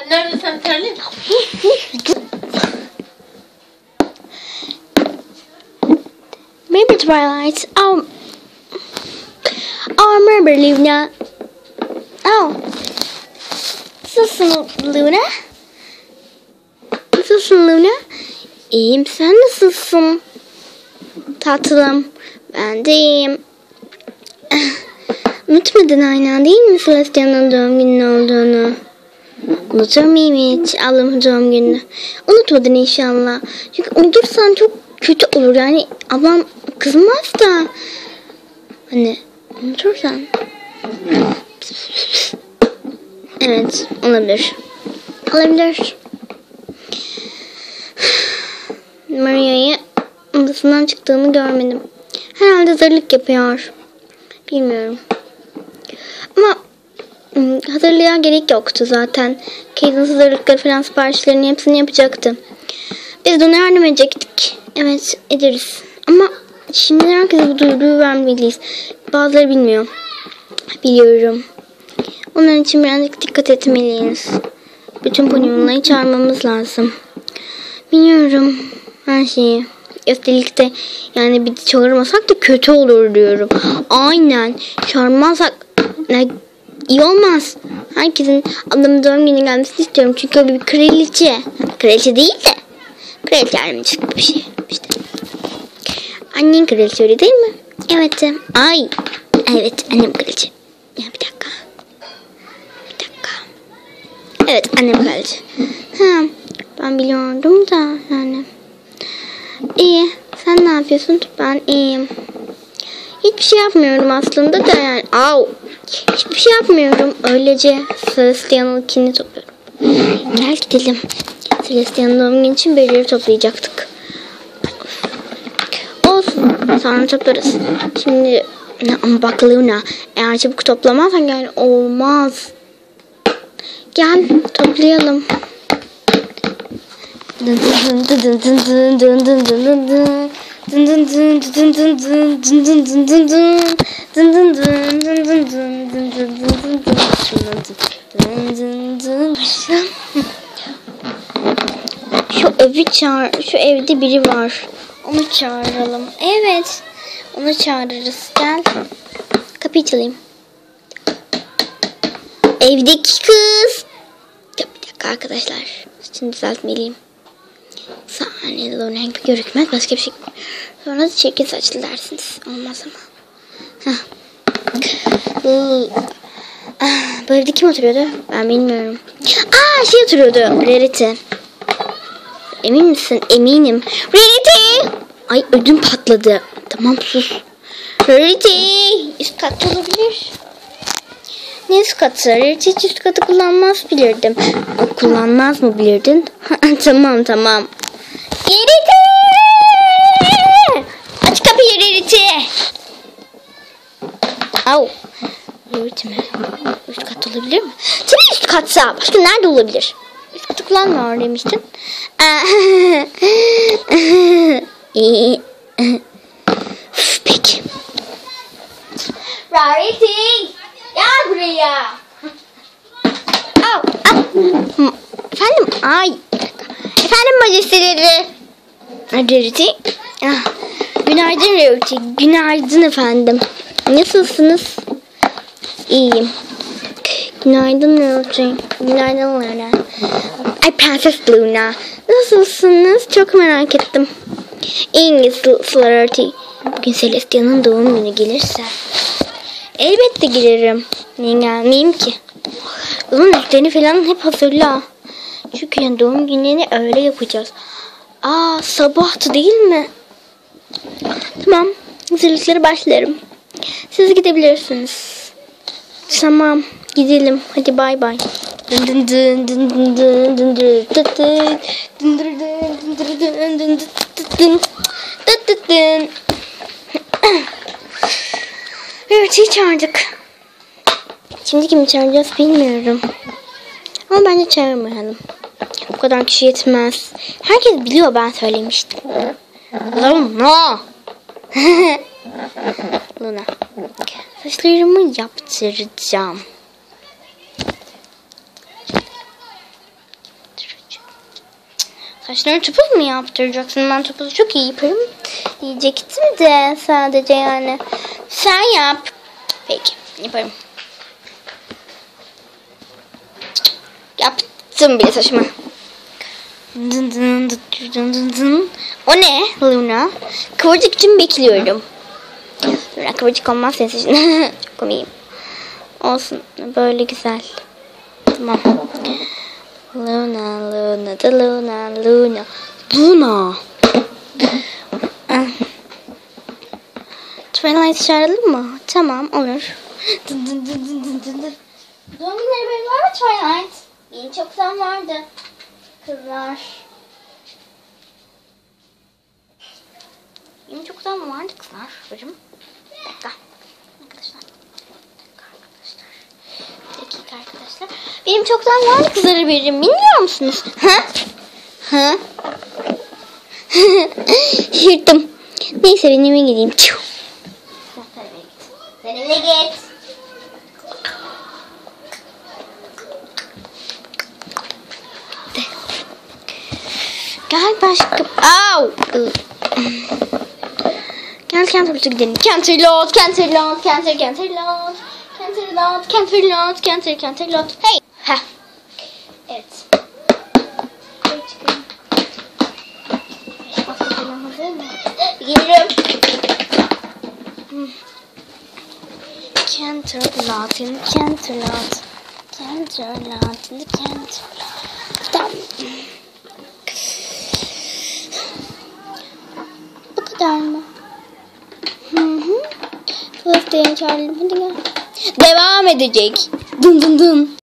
Nerede sen terli? Maybe Twilight. Oh, I remember Luna. Oh, nasılsın Luna? Nasılsın Luna? İyiyim, sen nasılsın? Tatlım, ben de iyiyim. Unutmadın aynen değil mi Celestia'nın doğum günü olduğunu? Unutur muyum hiç ablamın doğum gününü? Unutmadın inşallah. Çünkü unutursan çok kötü olur. Yani ablam kızmaz da. Hani unutursan. Evet, olabilir. Olabilir. Maria'yı odasından çıktığını görmedim. Herhalde hazırlık yapıyor. Bilmiyorum. Ama hazırlığa gerek yoktu zaten. Kate'in hazırlıkları falan siparişlerini hepsini yapacaktı. Biz de ona yardım edecektik. Evet, ederiz. Ama şimdi herkese bu duyuruyu vermeliyiz. Bazıları bilmiyor. Biliyorum. Onun için birazcık dikkat etmeliyiz. Bütün Ponyville'ı çağırmamız lazım. Biliyorum her şeyi. Üstelik de yani bir çağırmasak da kötü olur diyorum. Aynen. Çağırmazsak iyi olmaz. Herkesin adamın doğum günü gelmesini istiyorum. Çünkü o bir kraliçe. Kraliçe değil de. Kraliçe ermicik bir şey. İşte. Annen kraliçe öyle değil mi? Evet. Ay. Evet, annem kraliçe. Ya bir dakika. Evet, annem kraliçe. Ben biliyordum da yani. İyi. Sen ne yapıyorsun? Ben iyiyim. Hiçbir şey yapmıyorum aslında da yani. Hiçbir şey yapmıyorum. Öylece Celestia'nın kinini topluyorum. Gel gidelim. Celestia'nın doğum günü için birileri toplayacaktık. Olsun. Sonra toplarız. Şimdi ama bak Luna. Eğer çabuk toplamazsan yani olmaz. Gel toplayalım. Şu evde biri var. Onu çağıralım. Evet. Onu çağırırız. Gel. Kapıyı çalayım. Evdeki kız. Bir dakika arkadaşlar. Şimdi düzeltmeliyim. Saniye Luna bir görükmez. Başka bir şey. Sonra da çirkin saçlı dersiniz. Olmaz ama. Bu evde kim oturuyordu? Ben bilmiyorum. Şey oturuyordu. Rarity. Emin misin? Eminim. Rarity! Ay ödüm patladı. Tamam sus. Rarity! Üst katta olabilir. Ne üst katı? Rarity hiç üst katı kullanmaz bilirdim. Kullanmaz mı bilirdin? Tamam. Rarity! Aç kapıyı Rarity! Rarity mi? Üst katta olabilir mi? Tabii üst katta. Başka nerede olabilir? Üst katı kullanmıyor demiştin. Peki. Rarity! Gel buraya. Efendim? Efendim majesteleri. Rarity. Günaydın Rarity. Günaydın efendim. Nasılsınız? İyiyim. Günaydın Rarity. Günaydın Luna. Ay Prenses Luna. Nasılsınız? Çok merak ettim. İyiyiz Rarity. Bugün Celestia'nın doğum günü gelirse. Elbette girerim. Niye gelmeyeyim ki? O zaman üstlerini falan hep hazırla. Çünkü yani doğum günlerini öyle yapacağız. Sabahtı değil mi? Tamam. Hazırlıkları başlarım. Siz gidebilirsiniz. Tamam. Gidelim. Hadi bay bay. Evet, çağırdık. Şimdi kimi çağıracağız bilmiyorum. Ama bence çağırmayalım. O kadar kişi yetmez. Herkes biliyor, ben söylemiştim. Luna. Saçlarımı yaptıracağım. Saçlarını topuz mu yaptıracaksın? Ben topuzu çok iyi yaparım diyecektim de sadece yani. Sen yap. Peki yaparım. Yaptım bile saçımı. Dın dın dın dın dın dın. O ne Luna? Kıvırcık için bekliyorum. Luna kıvırcık olmaz senin saçın. Çok komiyim. Olsun böyle güzel. Tamam. Luna, Luna, da Luna, Luna. Luna. Twilight çağıralım mı? Tamam olur. Dın dın dın dın dın dın dın. Doğum günleri benim var mı Twilight? Benim çoktan vardı. Kızlar. Benim çoktan vardı kızlar. Bacım. Bir dakika. Arkadaşlar. Bir dakika arkadaşlar. Benim çoktan vardı kızlar haberim. Bilmiyor musunuz? Ha? Ha? Yırttım. Neyse ben eve gideyim. Sen eve git. Gel başka... Au! Gel Canterlot'a gidelim. Canterlot, Canterlot, Canterlot. Canterlot, Canterlot. Hey! Heh. Evet. Gelirim. Canterlot. Tamam. Bu kadar mı? Tuvalete çağıralım. Hadi gel. Devam edecek. Dın dın dın.